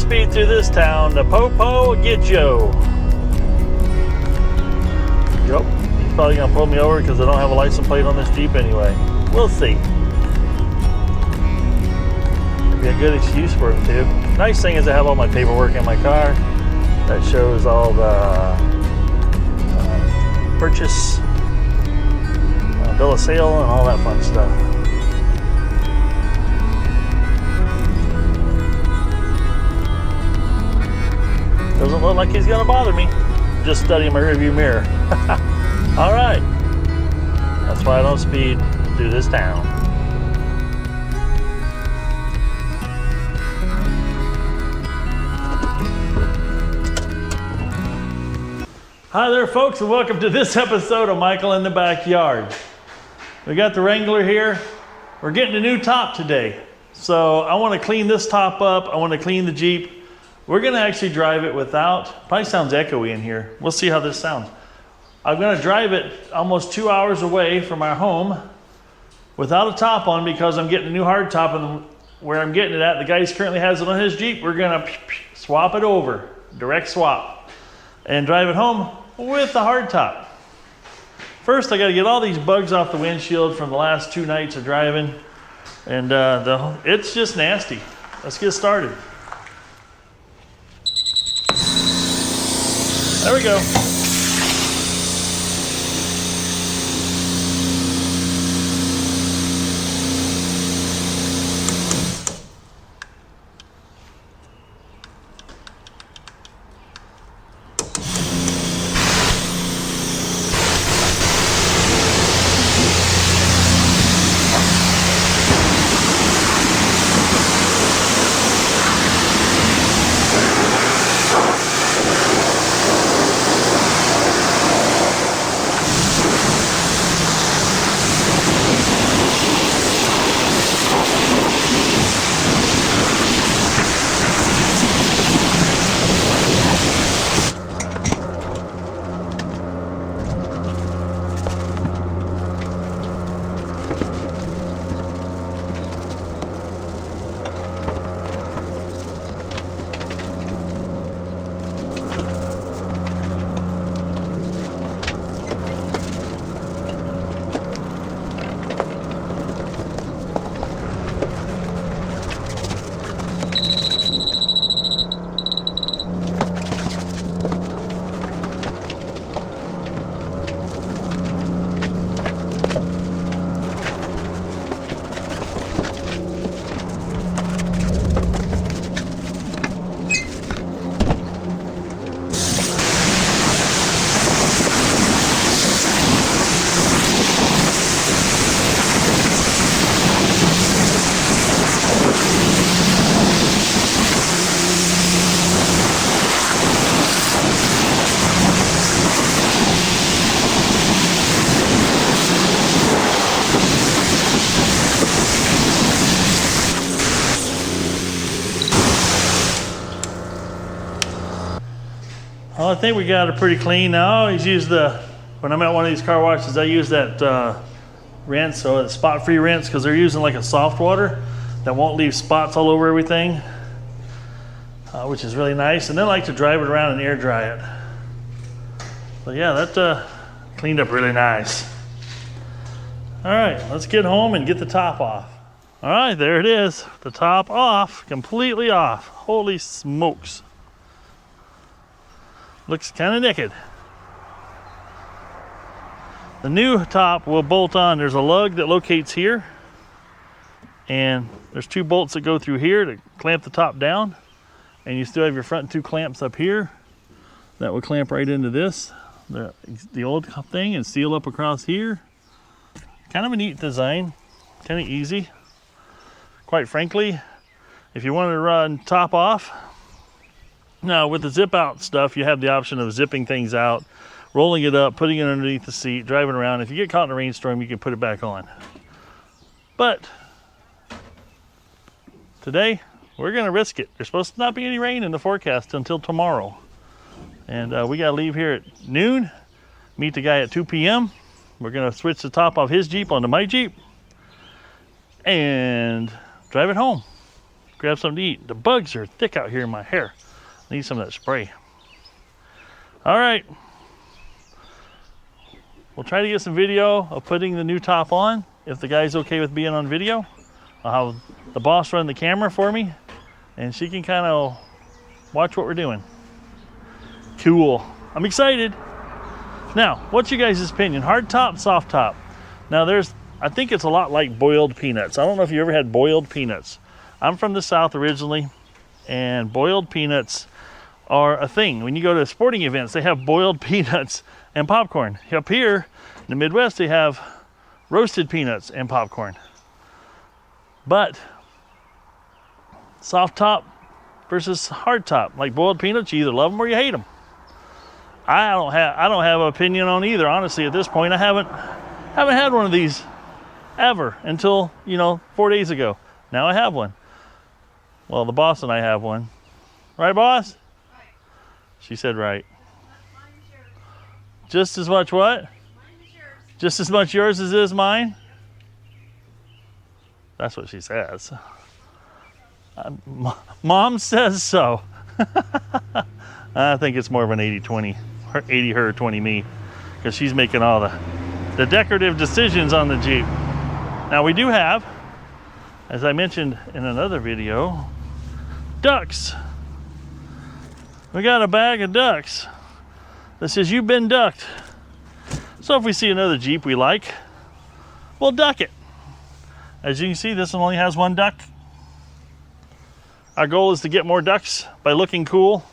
speed through this town, the po-po will get you. Yep, he's probably gonna pull me over because I don't have a license plate on this Jeep anyway. We'll see. It'd be a good excuse for him too. Nice thing is I have all my paperwork in my car that shows all the purchase, bill of sale, and all that fun stuff. Doesn't look like he's gonna bother me. Just studying my rearview mirror. All right. That's why I don't speed through this town. Hi there, folks, and welcome to this episode of Michael in the Backyard. We got the Wrangler here. We're getting a new top today. So I want to clean this top up. I want to clean the Jeep. We're going to actually drive it without, probably sounds echoey in here. We'll see how this sounds. I'm going to drive it almost 2 hours away from our home without a top on because I'm getting a new hard top, and where I'm getting it at, the guy currently has it on his Jeep. We're going to swap it over, direct swap, and drive it home with the hard top. First, I got to get all these bugs off the windshield from the last 2 nights of driving, and it's just nasty. Let's get started. There we go. Well, I think we got it pretty clean now. I always use when I'm at one of these car washes, I use that rinse, so it's spot-free rinse, because they're using like a soft water that won't leave spots all over everything, which is really nice. And then I like to drive it around and air dry it. But yeah, that cleaned up really nice. All right, let's get home and get the top off. All right, there it is. The top off, completely off. Holy smokes. Looks kind of naked. The new top will bolt on. There's a lug that locates here, and there's 2 bolts that go through here to clamp the top down, and you still have your front 2 clamps up here that will clamp right into this, the old thing, and seal up across here. Kind of a neat design, kind of easy. Quite frankly, if you want to run top off, now with the zip out stuff, you have the option of zipping things out, rolling it up, putting it underneath the seat, driving around. If you get caught in a rainstorm, you can put it back on. But today, we're gonna risk it. There's supposed to not be any rain in the forecast until tomorrow. And we gotta leave here at noon, meet the guy at 2 p.m. We're gonna switch the top off his Jeep onto my Jeep and drive it home. grab something to eat. The bugs are thick out here in my hair. I need some of that spray. All right. We'll try to get some video of putting the new top on, if the guy's okay with being on video. I'll have the boss run the camera for me, and she can kind of watch what we're doing. Cool. I'm excited. Now, what's your guys' opinion? Hard top, soft top? Now I think it's a lot like boiled peanuts. I don't know if you ever had boiled peanuts. I'm from the South originally, and boiled peanuts are a thing. When you go to sporting events, they have boiled peanuts and popcorn. Up here in the Midwest, they have roasted peanuts and popcorn. But soft top versus hard top, like boiled peanuts, you either love them or you hate them. I don't have an opinion on either, honestly. At this point, I haven't had one of these ever until 4 days ago. Now I have one. Well, the boss and I have one, right, boss? Right. She said right. Mine is yours. Just as much what? Mine is yours. Just as much yours as is mine. That's what she says. Mom says so. I think it's more of an 80-20. 80 her, 20 me. Because she's making all the decorative decisions on the Jeep. Now we do have, as I mentioned in another video, ducks. We got a bag of ducks that says you've been ducked. So if we see another Jeep we like, we'll duck it. As you can see, this one only has one duck. Our goal is to get more ducks by looking cool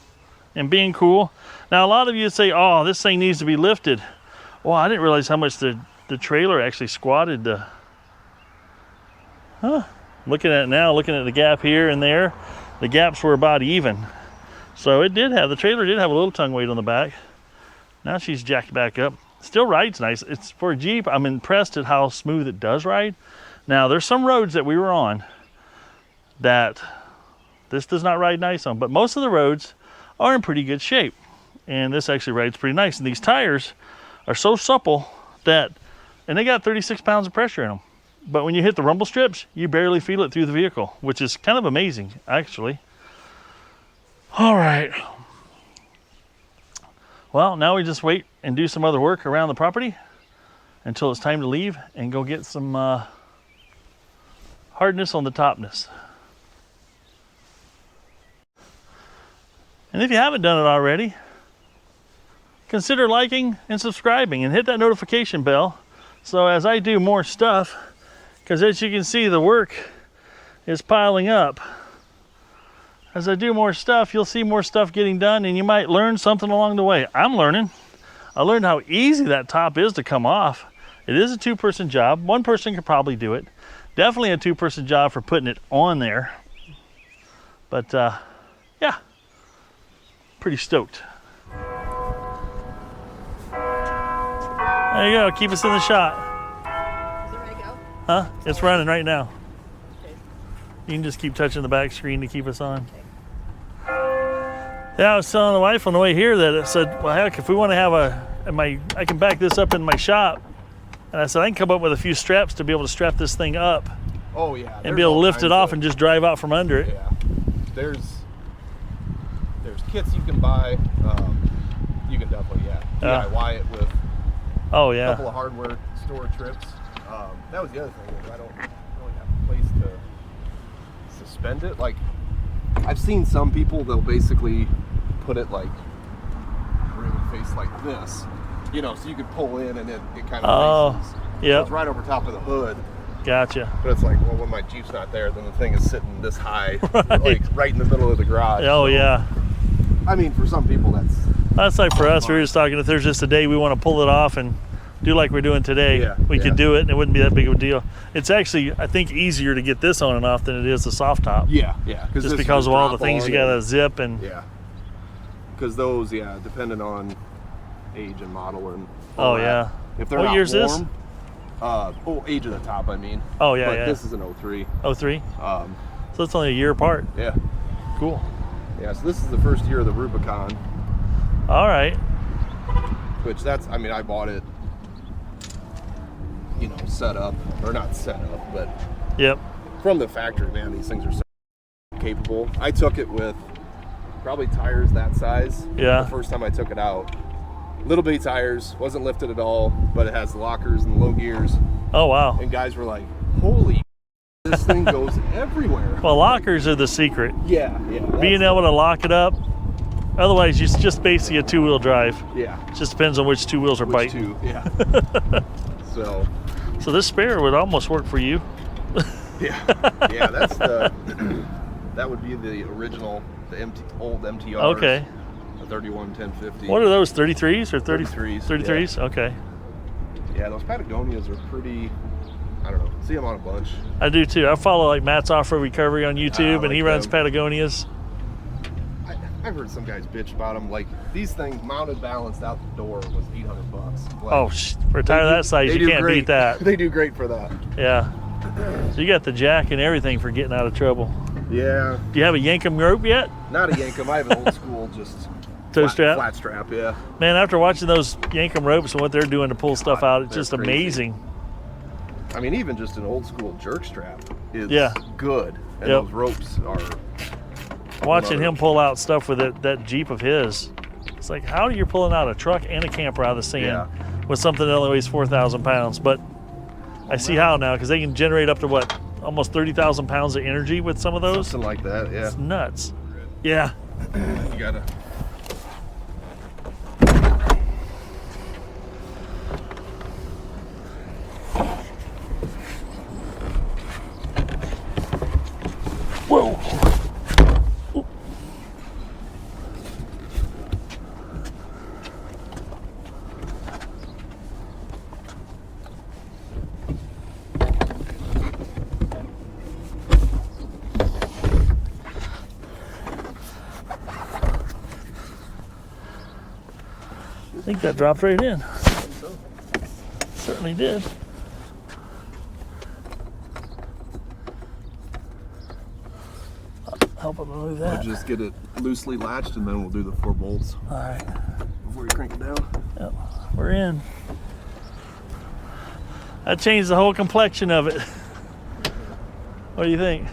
and being cool. Now, a lot of you say, oh, this thing needs to be lifted. Well, I didn't realize how much the trailer actually squatted the... Huh. Looking at it now, looking at the gap here and there, the gaps were about even. So the trailer did have a little tongue weight on the back. Now she's jacked back up. Still rides nice. It's for a Jeep. I'm impressed at how smooth it does ride. Now, there's some roads that we were on that this does not ride nice on, but most of the roads are in pretty good shape. And this actually rides pretty nice. And these tires are so supple and they got 36 pounds of pressure in them. But when you hit the rumble strips, you barely feel it through the vehicle, which is kind of amazing, actually. All right. Well, now we just wait and do some other work around the property until it's time to leave and go get some hardness on the topness. And if you haven't done it already, consider liking and subscribing and hit that notification bell so as I do more stuff, because as you can see, the work is piling up. As I do more stuff, you'll see more stuff getting done, and you might learn something along the way. I'm learning. I learned how easy that top is to come off. It is a two-person job. One person could probably do it. Definitely a two-person job for putting it on there. But yeah, pretty stoked. There you go, keep us in the shot. Is it ready to go? Huh? It's running right now. Okay. You can just keep touching the back screen to keep us on. Okay. Yeah, I was telling the wife on the way here that it said, well, heck, if we want to have I can back this up in my shop. And I said, I can come up with a few straps to be able to strap this thing up. Oh, yeah. And be able to lift it off and just drive out from under it. Yeah. There's kits you can buy. You can definitely, DIY it with a couple of hardware store trips. That was the other thing. I don't really have a place to suspend it. Like, I've seen some people, they'll basically put it like face like this, so you could pull in and it kind of faces. Yeah. So it's right over top of the hood. Gotcha. But it's like, well, when my Jeep's not there, then the thing is sitting this high, like right in the middle of the garage. Oh, so, yeah. I mean, for some people, that's like for us. We were just talking, if there's just a day we want to pull it off and do like we're doing today, we could do it and it wouldn't be that big of a deal. It's actually, I think, easier to get this on and off than it is the soft top. Yeah. Just because of all the things you got to zip and. Yeah. Because those, depending on age and model and. Oh, yeah. If they're what not year's warm, this? Age of the top, I mean. Oh, yeah, but this is an 03. 03? So it's only a year apart. Yeah. Cool. Yeah, so this is the first year of the Rubicon. All right. Which I bought it, set up, or not set up, but yep. From the factory, man, these things are so capable. I took it with probably tires that size. Yeah. The first time I took it out. Little bitty tires, wasn't lifted at all, but it has lockers and low gears. Oh, wow. And guys were like, holy, this thing goes everywhere. Well, lockers are the secret. Yeah. Being able to lock it up. Otherwise, it's just basically a two-wheel drive. Yeah. It just depends on which two wheels are biting. Yeah. So this spare would almost work for you. Yeah, that's that would be the original, old MTR. Okay. The 31 1050. What are those, 33s or 33s? 33s, yeah. Okay. Yeah, those Patagonias are pretty, I don't know, see them on a bunch. I do too. I follow like Matt's Off-Road Recovery on YouTube, and he runs Patagonias. I've heard some guys bitch about them. Like, these things mounted, balanced out the door was $800. Like, Oh, for a tire that size, you can't beat that. They do great for that. Yeah. So you got the jack and everything for getting out of trouble. Yeah. Do you have a Yankum rope yet? Not a Yankum. I have an old school, just toe strap. Flat strap. Yeah. Man, after watching those Yankum ropes and what they're doing to pull stuff out, it's just crazy. Amazing. I mean, even just an old school jerk strap is good, and Yep. those ropes are. Watching him pull out stuff with that Jeep of his, it's like, how are you pulling out a truck and a camper out of the sand with something that only weighs 4,000 pounds? But I see how now, because they can generate up to what, almost 30,000 pounds of energy with some of those. Something like that, yeah. It's nuts. Yeah. You gotta. Whoa. I think that dropped right in. Certainly did. Help him move that. I'll just get it loosely latched, and then we'll do the 4 bolts. All right. Before you crank it down. Yep, we're in. That changed the whole complexion of it. What do you think?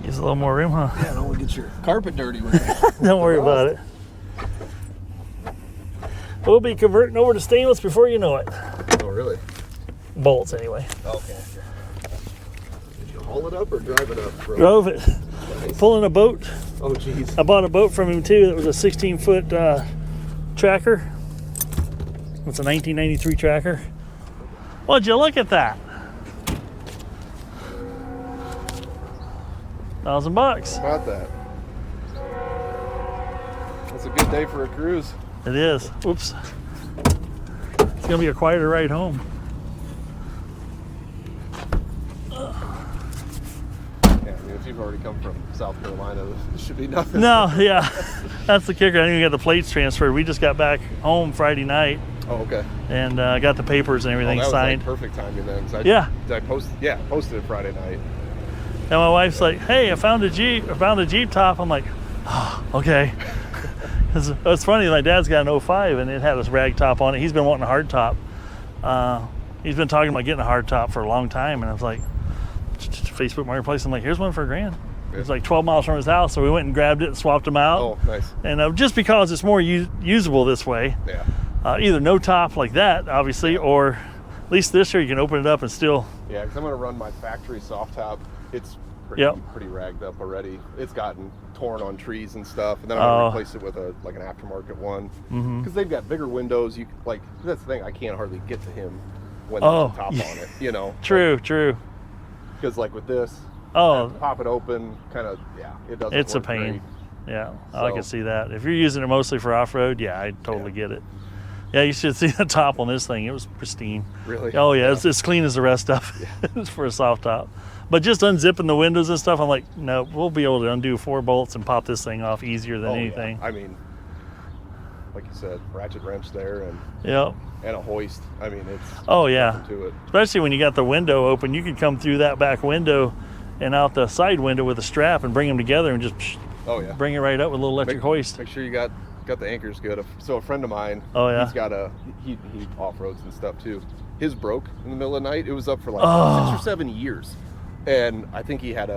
Gives a little more room, huh? Yeah, don't get your carpet dirty with it. Don't worry about it. We'll be converting over to stainless before you know it. Oh, really? Bolts, anyway. Okay. Did you haul it up or drive it up, bro? Drove it. Nice. Pulling a boat. Oh, geez. I bought a boat from him, too. That was a 16-foot tracker. It's a 1993 tracker. Would you look at that? $1,000. How about that? That's a good day for a cruise. It is. Oops. It's gonna be a quieter ride home. Yeah, I mean, if you've already come from South Carolina, this should be nothing. No, yeah, that's the kicker. I didn't even get the plates transferred. We just got back home Friday night. Oh, okay. And got the papers and everything that signed. Was like perfect timing then. 'Cause I posted it Friday night. And my wife's like, "Hey, I found a Jeep top." I'm like, "Oh, okay." It's funny. My dad's got an 05 and it had this rag top on it. He's been wanting a hard top. He's been talking about getting a hard top for a long time, and I was like, Facebook Marketplace. I'm like, "Here's one for $1,000." Yeah. It's like 12 miles from his house, so we went and grabbed it and swapped them out. Oh, nice. And just because it's more usable this way, either no top like that, obviously, or at least this year you can open it up and still. Yeah, because I'm going to run my factory soft top. It's pretty ragged up already. It's gotten torn on trees and stuff, and then I'm going to replace it with an aftermarket one because they've got bigger windows. That's the thing. I can't hardly get to him when there's a top on it. You know. True. Because like with this, pop it open, kind of it doesn't. It's work a pain. Great. Yeah, I can see that. If you're using it mostly for off-road, I totally get it. Yeah, you should see the top on this thing. It was pristine. Really? Oh yeah, it's as clean as the rest of it. It's for a soft top. But just unzipping the windows and stuff, I'm like, no, we'll be able to undo 4 bolts and pop this thing off easier than anything. Yeah. I mean, like you said, ratchet wrench there and a hoist. I mean, it's nothing to it. Especially when you got the window open, you could come through that back window and out the side window with a strap and bring them together and just Oh yeah. bring it right up with a little electric hoist. Make sure you got the anchors good. So a friend of mine, Oh, yeah. he's got he off-roads and stuff too. His broke in the middle of the night. It was up for like 6 or 7 years. And I think he had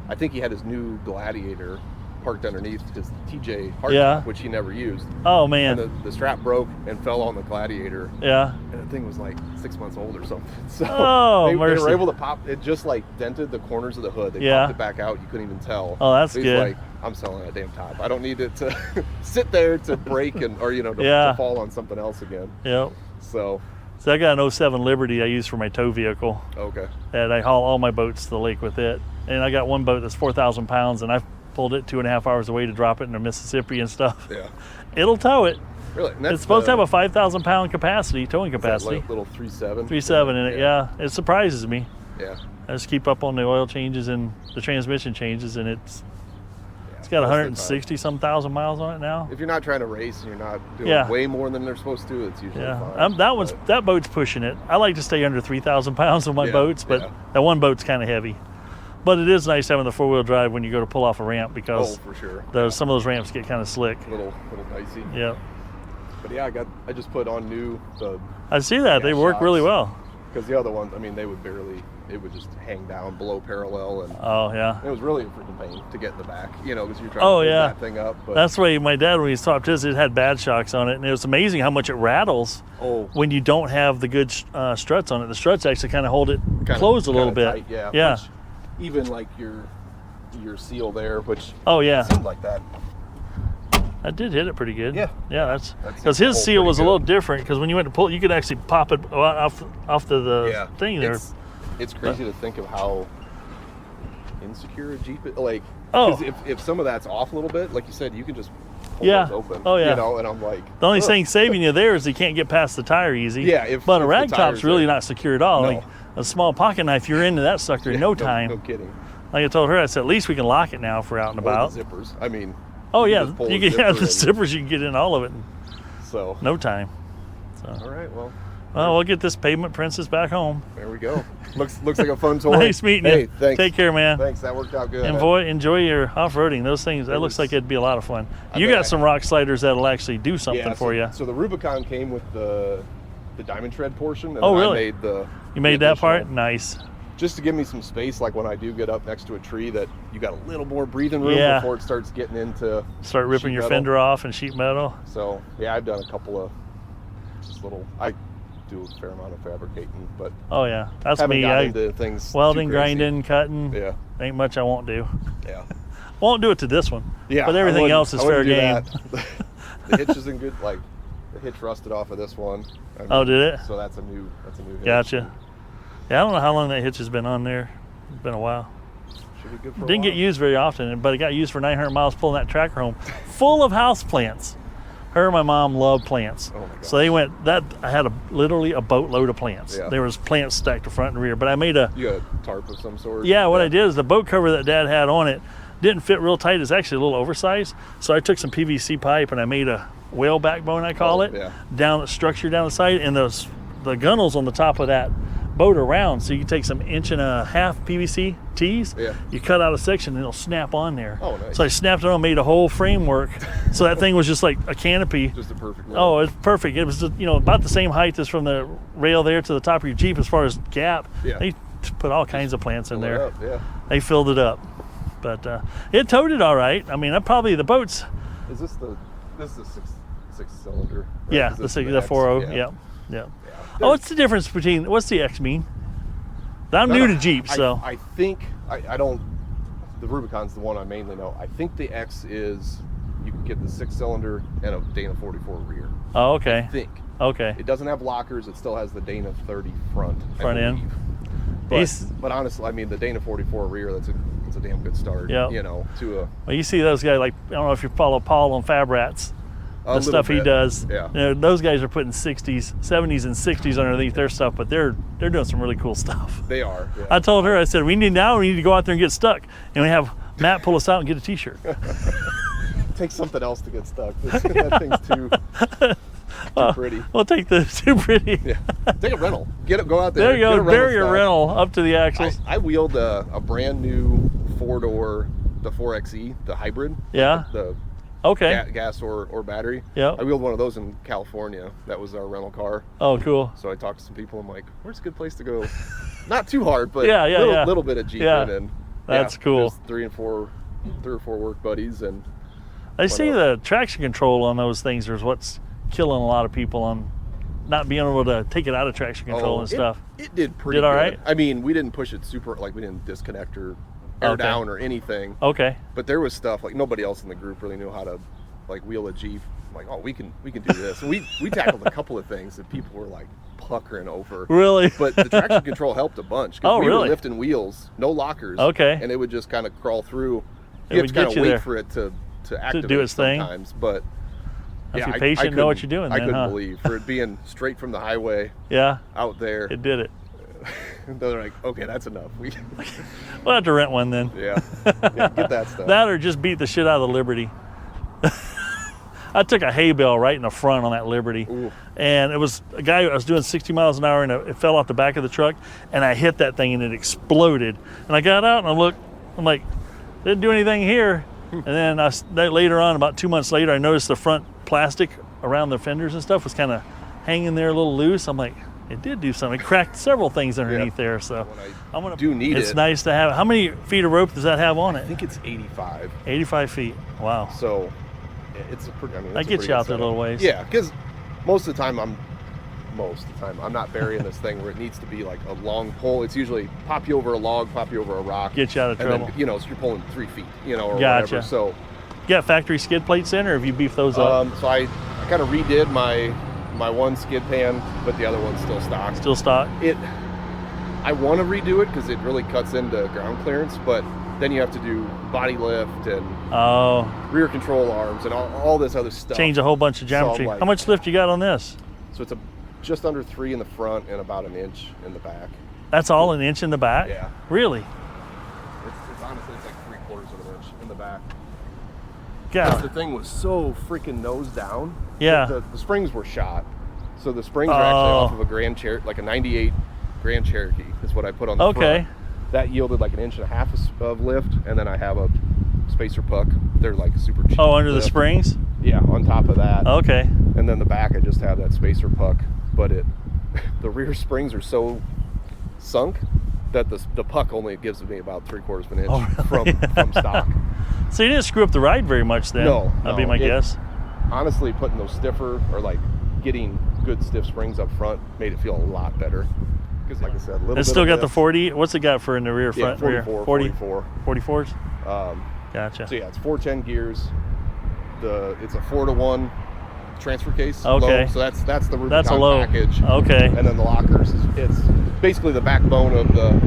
his new Gladiator parked underneath his TJ hardtop, which he never used. Oh man. And the strap broke and fell on the Gladiator. Yeah. And the thing was like 6 months old or something. So they mercy. were able to pop it, just like dented the corners of the hood. They popped it back out. You couldn't even tell. Oh, that's so he's good. like, I'm selling that damn top. I don't need it to sit there to break or to fall on something else again. Yep. So I got an 07 Liberty I use for my tow vehicle. Okay. And I haul all my boats to the lake with it. And I got one boat that's 4,000 pounds, and I pulled it 2.5 hours away to drop it in the Mississippi and stuff. Yeah. It'll tow it. Really? And that's It's supposed to have a 5,000 pound capacity, towing capacity. That little 3.7. 3.7 in it, yeah. It surprises me. Yeah. I just keep up on the oil changes and the transmission changes, and it's got 160 some thousand miles on it now. If you're not trying to race and you're not doing way more than they're supposed to, it's usually fine. That boat's pushing it. I like to stay under 3,000 pounds on my boats, but that one boat's kind of heavy. But it is nice having the 4-wheel drive when you go to pull off a ramp, because for sure. Some of those ramps get kind of slick. Little dicey. Yeah. But yeah, I just put on new I see that they work really well. Because the other ones, I mean, it would just hang down below parallel, and it was really a freaking pain to get in the back, because you're trying to pull that thing up. But that's why my dad, when he swapped his, it had bad shocks on it, and it was amazing how much it rattles when you don't have the good struts on it. The struts actually kind of hold it closed a little bit. Tight, yeah. Which, even like your seal there, which seemed like that. That did hit it pretty good. Yeah. Yeah, that's because his seal was a little different, because when you went to pull, you could actually pop it off the thing there. It's crazy to think of how insecure a Jeep is. Like, because if some of that's off a little bit, like you said, you can just pull those open. Oh yeah. And I'm like, the only thing saving you there is you can't get past the tire easy. Yeah. But a rag top's really not secure at all. No. Like a small pocket knife, you're into that sucker in no time. No kidding. Like I told her, I said, at least we can lock it now if we're out and about. The zippers. I mean. Oh yeah, you can have the zippers. You can get in all of it. So. No time. So. All right. Well, we'll get this pavement princess back home. There we go. Looks like a fun toy. Nice meeting you. Thanks. Take care, man. Thanks. That worked out good. Enjoy your off-roading. Those things. That looks like it'd be a lot of fun. You got some rock sliders that'll actually do something for you. So the Rubicon came with the diamond tread portion. And really? You made that part? Nice. Just to give me some space, like when I do get up next to a tree, that you got a little more breathing room before it starts getting into start ripping your fender off and sheet metal. So yeah, I've done a couple of just little. I do a fair amount of fabricating, but that's haven't me. Got into things welding, grinding, cutting. Yeah, ain't much I won't do. Yeah, won't do it to this one. Yeah, but everything else is fair game. The hitch isn't good. Like the hitch rusted off of this one. I mean, did it? So that's a new hitch. Gotcha. Yeah, I don't know how long that hitch has been on there. It's been a while. Should be good for Didn't get used very often, but it got used for 900 miles pulling that tractor home, full of house plants. Her and my mom loved plants. Oh my gosh. So they went, I had literally a boatload of plants. Yeah. There was plants stacked to front and rear, but I made You got a tarp of some sort? Yeah, what I did is the boat cover that Dad had on it didn't fit real tight. It's actually a little oversized. So I took some PVC pipe and I made a whale backbone, I call it, structure down the side, and the gunnels on the top of that boat around. So you can take some 1.5 inch PVC tees, you cut out a section and it'll snap on there. Oh, nice. So I snapped it on, made a whole framework. So that thing was just like a canopy. Just a perfect little. Oh, it's perfect. It was just, about the same height as from the rail there to the top of your Jeep as far as gap. Yeah. They put all kinds of plants in there. Yeah. They filled it up. But it towed it all right. I mean, the boats. Is this the six cylinder? Right? Yeah, the 4.0. Yeah. What's the difference between, what's the X mean? I'm new to Jeep, so. I think, I don't, the Rubicon's the one I mainly know. I think the X is, you can get the 6-cylinder and a Dana 44 rear. Oh, okay. I think. Okay. It doesn't have lockers. It still has the Dana 30 front end. But honestly, I mean, the Dana 44 rear, that's a damn good start. Yeah. To a. Well, you see those guys, like, I don't know if you follow Paul on Fab Rats. The stuff he does. Yeah. Those guys are putting 60s, 70s, and 60s underneath their stuff, but they're doing some really cool stuff. They are. Yeah. I told her, I said, we need to go out there and get stuck, and we have Matt pull us out and get a T-shirt. Take something else to get stuck. That thing's too. Too pretty. We'll take the too pretty. Yeah. Take a rental. Go out there. There you go. Get a Bury your style. rental up to the axles. I wheeled a brand new 4-door, the 4xe, the hybrid. Yeah. The Okay. gas or battery. Yeah. I wheeled one of those in California. That was our rental car. Oh, cool. So I talked to some people. I'm like, where's a good place to go? Not too hard, but little bit of Jeep in. That's cool. Just 3 or 4 work buddies, and I see the traction control on those things is what's killing a lot of people on not being able to take it out of traction control and stuff. It did pretty Did all good. right? I mean, we didn't push it super, like we didn't disconnect or air down or anything. Okay. But there was stuff like nobody else in the group really knew how to like wheel a Jeep. I'm like, oh, we can do this. And we tackled a couple of things that people were like puckering over. Really? But the traction control helped a bunch. Oh, we really? were lifting wheels, no lockers. Okay. And it would just kind of crawl through. It You have would to kind get of you wait there. for it to activate do its thing. sometimes. But If yeah, you're I patient, know what couldn't- you're doing I then, couldn't huh? believe for it being straight from the highway Yeah, out there. it did it. They're like, okay, that's enough. We'll have to rent one then. Yeah, get that stuff. That or just beat the shit out of the Liberty. I took a hay bale right in the front on that Liberty. Ooh. And it was a guy, I was doing 60 miles an hour and it fell off the back of the truck and I hit that thing and it exploded. And I got out and I looked, I'm like, didn't do anything here. And then later on, about 2 months later, I noticed the front plastic around the fenders and stuff was kind of hanging there a little loose. I'm like, it did do something. It cracked several things underneath there. So I'm gonna do need it's it. nice to have. How many feet of rope does that have on I it? think it's 85. 85 feet. Wow. So it's a pretty. I mean, That it's a gets pretty you good out there a little setup. ways. Yeah, because most of the time I'm not burying this thing where it needs to be like a long pole. It's usually pop you over a log, pop you over a rock, Get you out of and trouble. then so you're pulling 3 feet, or Gotcha. whatever. So You got factory skid plates in, or have you beefed those up? so I kind of redid my one skid pan, but the other one's still stock. Still stock? I want to redo it because it really cuts into ground clearance, but then you have to do body lift and Oh, rear control arms and all this other stuff. change a whole bunch of So I'm geometry. like- How much lift you got on this? So it's just under 3 in the front and about an inch in the back. That's all an inch in the back? Yeah. Really? It's honestly it's like 3/4 of an inch in the back. Yeah. The thing was so freaking nose down. Yeah. The springs were shot, so the springs are actually off of a Grand Cherokee, like a '98 Grand Cherokee, is what I put on the front. That yielded like an inch and a half of lift, and then I have a spacer puck. They're like super cheap. Oh, under the lift. springs? Yeah, on top of that. Okay. And then the back, I just have that spacer puck, but the rear springs are so sunk that the puck only gives me about 3/4 of an inch from stock. So you didn't screw up the ride very much then? No, That'd be my guess. Honestly, putting those stiffer or like getting good stiff springs up front made it feel a lot better. Because like I said, a little It's bit still of got the lift. 40. What's it got for in the rear, Yeah, front, rear? 44. 44s? Um, Gotcha. So yeah, it's 410 gears. It's a 4-to-1 transfer case. Okay. Low, so that's the Rubicon That's a low package. Okay. And then the lockers it's basically the backbone of the.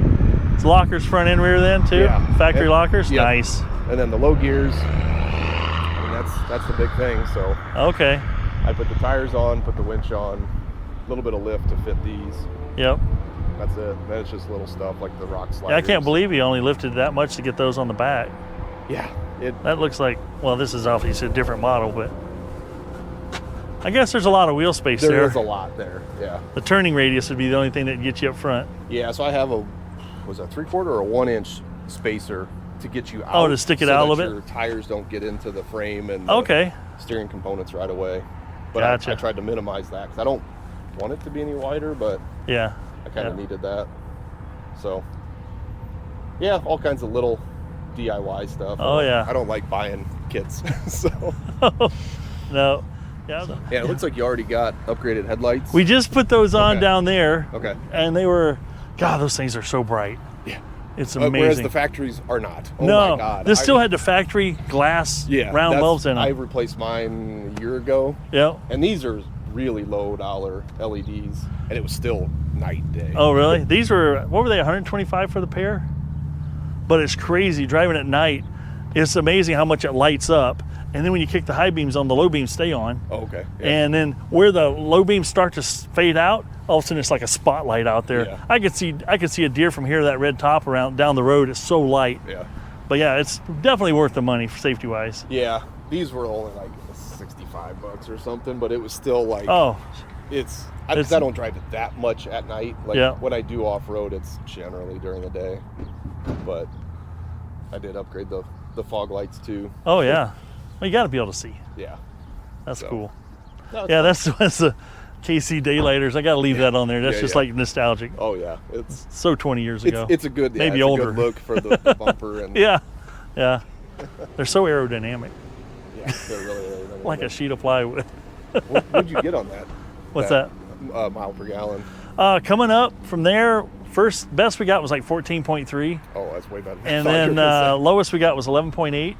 It's lockers front and rear then too? Yeah. Factory And- lockers? yep. Nice. And then the low gears. I mean, that's the big thing. So Okay. I put the tires on, put the winch on, a little bit of lift to fit these. Yep. That's it. Then it's just little stuff like the rock sliders. Yeah, I can't believe you only lifted that much to get those on the back. Yeah. That looks like, well, this is obviously a different model, but I guess there's a lot of wheel space there. There is a lot there. Yeah. The turning radius would be the only thing that gets you up front. Yeah. So I have was a 3/4 or a 1-inch spacer to get you out. Oh, to stick it so out a that little bit? your tires don't get into the frame and the Okay. steering components right away. But Gotcha. I tried to minimize that because I don't want it to be any wider, but Yeah. I kind of Yeah. needed that. So yeah, all kinds of little DIY stuff. Oh, yeah. I don't like buying kits. So No. Yeah. yeah, it looks like you already got upgraded headlights. We just put those on Okay. down there. Okay. And they were, God, those things are so bright. Yeah. It's Whereas amazing. the factories are not. Oh no, my God. this still had the factory glass round that's- bulbs in I them. replaced mine a year ago. Yep. And these are really low dollar LEDs, and it was still night and day. Oh, really? These were, what were they, 125 for the pair? But it's crazy driving at night. It's amazing how much it lights up. And then when you kick the high beams on, the low beams stay on. Oh, okay. Yeah. And then where the low beams start to fade out, all of a sudden it's like a spotlight out there. Yeah. I could see a deer from here, that red top around down the road. It's so light. Yeah. But yeah, it's definitely worth the money for safety wise. Yeah. These were only like 65 $5 or something, but it was still like, I don't drive it that much at night. Like when I do off-road, it's generally during the day, but I did upgrade the fog lights too. Oh yeah, well, you got to be able to see. Yeah, that's cool. No, that's the KC daylighters. I got to leave that on there. That's just like nostalgic. Oh yeah, it's so 20 years ago. It's a good, maybe older. A good look for the bumper and yeah. They're so aerodynamic. Yeah, they're really aerodynamic. Like a sheet of plywood. What'd you get on that? What's that? Mile per gallon. Coming up from there, best we got was like 14.3. Oh, that's way better. And then lowest we got was 11.8.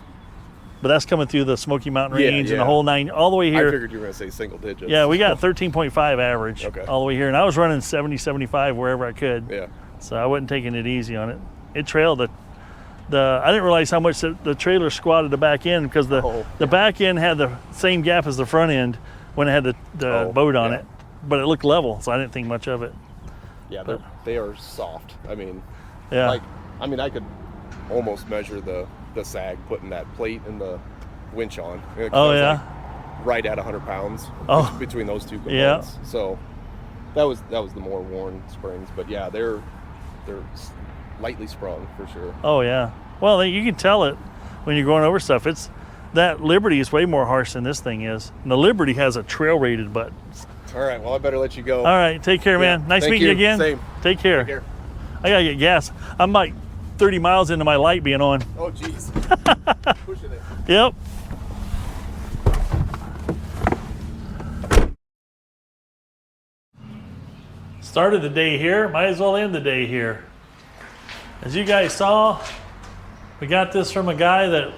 But that's coming through the Smoky Mountain Range and the whole 9, all the way here. I figured you were going to say single digits. Yeah, we got 13.5 average all the way here. And I was running 70, 75 wherever I could. Yeah. So I wasn't taking it easy on it. It trailed I didn't realize how much the trailer squatted the back end, because the back end had the same gap as the front end when it had the boat on it. But it looked level, so I didn't think much of it. Yeah, they are soft. I mean, I could almost measure the sag putting that plate and the winch on. Right at 100 pounds between those two components. Yeah. So that was the more worn springs, but yeah, they're lightly sprung for sure. Oh yeah. Well, you can tell it when you're going over stuff. That Liberty is way more harsh than this thing is. And the Liberty has a trail rated butt. All right, well, I better let you go. All right, take care, man. Nice meeting you again. Same. Take care. Take care. I gotta get gas. I'm like 30 miles into my light being on. Oh, jeez. Pushing it. Yep. Started the day here, might as well end the day here. As you guys saw, we got this from a guy that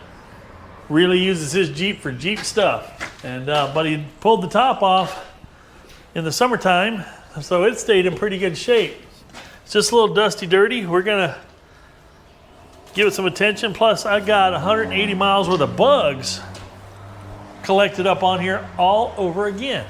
really uses his Jeep for Jeep stuff. And but he pulled the top off in the summertime, so it stayed in pretty good shape. It's just a little dusty dirty. We're gonna give it some attention. Plus I got 180 miles worth of bugs collected up on here all over again.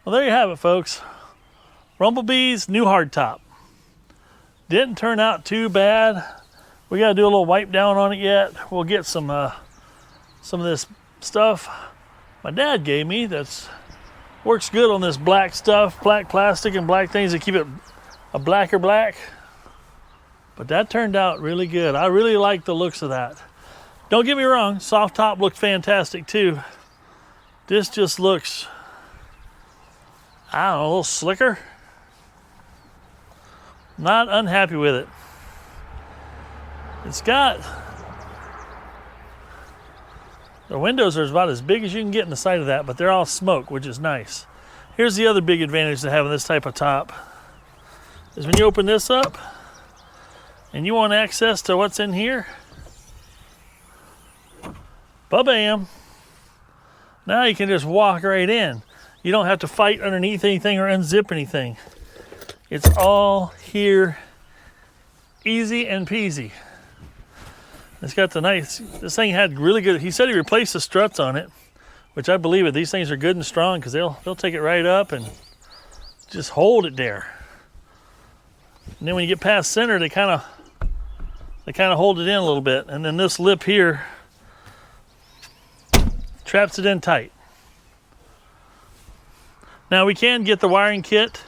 Well, there you have it, folks. Rumblebee's new hardtop. Didn't turn out too bad. We got to do a little wipe down on it yet. We'll get some of this stuff my dad gave me that's works good on this black stuff, black plastic and black things that keep it a blacker black. But that turned out really good. I really like the looks of that. Don't get me wrong, soft top looked fantastic too. This just looks, I don't know, a little slicker. Not unhappy with it. It's got, the windows are about as big as you can get in the side of that, but they're all smoke, which is nice. Here's the other big advantage to having this type of top, is when you open this up and you want access to what's in here, ba-bam. Now you can just walk right in. You don't have to fight underneath anything or unzip anything. It's all here, easy and peasy. It's got the nice, this thing had really good, he said he replaced the struts on it, which I believe it. These things are good and strong because they'll take it right up and just hold it there. And then when you get past center, they kind of hold it in a little bit. And then this lip here traps it in tight. Now we can get the wiring kit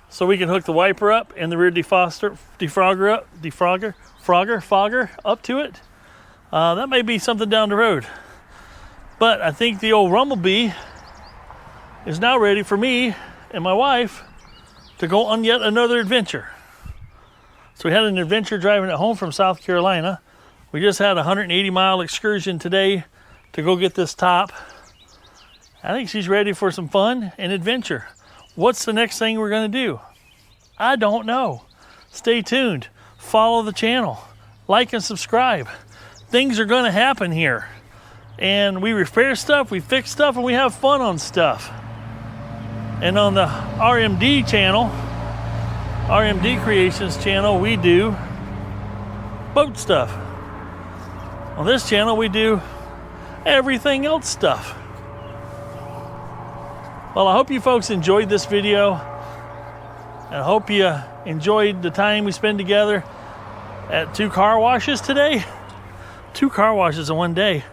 so we can hook the wiper up and the rear defogger up to it. That may be something down the road. But I think the old Rumblebee is now ready for me and my wife to go on yet another adventure. So we had an adventure driving it home from South Carolina. We just had a 180-mile excursion today to go get this top. I think she's ready for some fun and adventure. What's the next thing we're gonna do? I don't know. Stay tuned, follow the channel, like and subscribe. Things are gonna happen here. And we repair stuff, we fix stuff, and we have fun on stuff. And on the RMD channel, RMD Creations channel, we do boat stuff. On this channel, we do everything else stuff. Well, I hope you folks enjoyed this video. And I hope you enjoyed the time we spend together at 2 car washes today. 2 car washes in one day.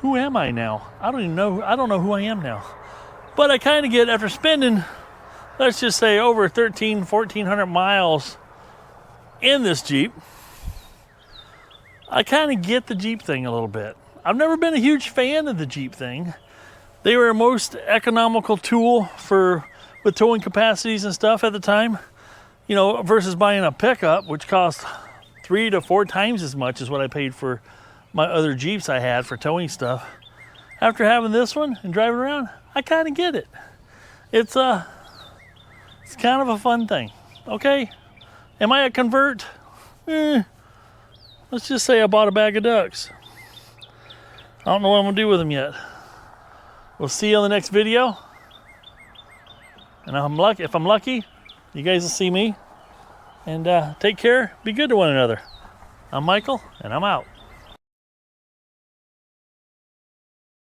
Who am I now? I don't know who I am now. But I kind of get, after spending, let's just say over 1,400 miles in this Jeep, I kind of get the Jeep thing a little bit. I've never been a huge fan of the Jeep thing. They were a most economical tool with towing capacities and stuff at the time, you know, versus buying a pickup, which cost 3 to 4 times as much as what I paid for my other Jeeps I had for towing stuff. After having this one and driving around, I kind of get it. It's kind of a fun thing. Okay, am I a convert? Let's just say I bought a bag of ducks. I don't know what I'm gonna do with them yet. We'll see you on the next video. And if I'm lucky, you guys will see me. And take care, be good to one another. I'm Michael, and I'm out.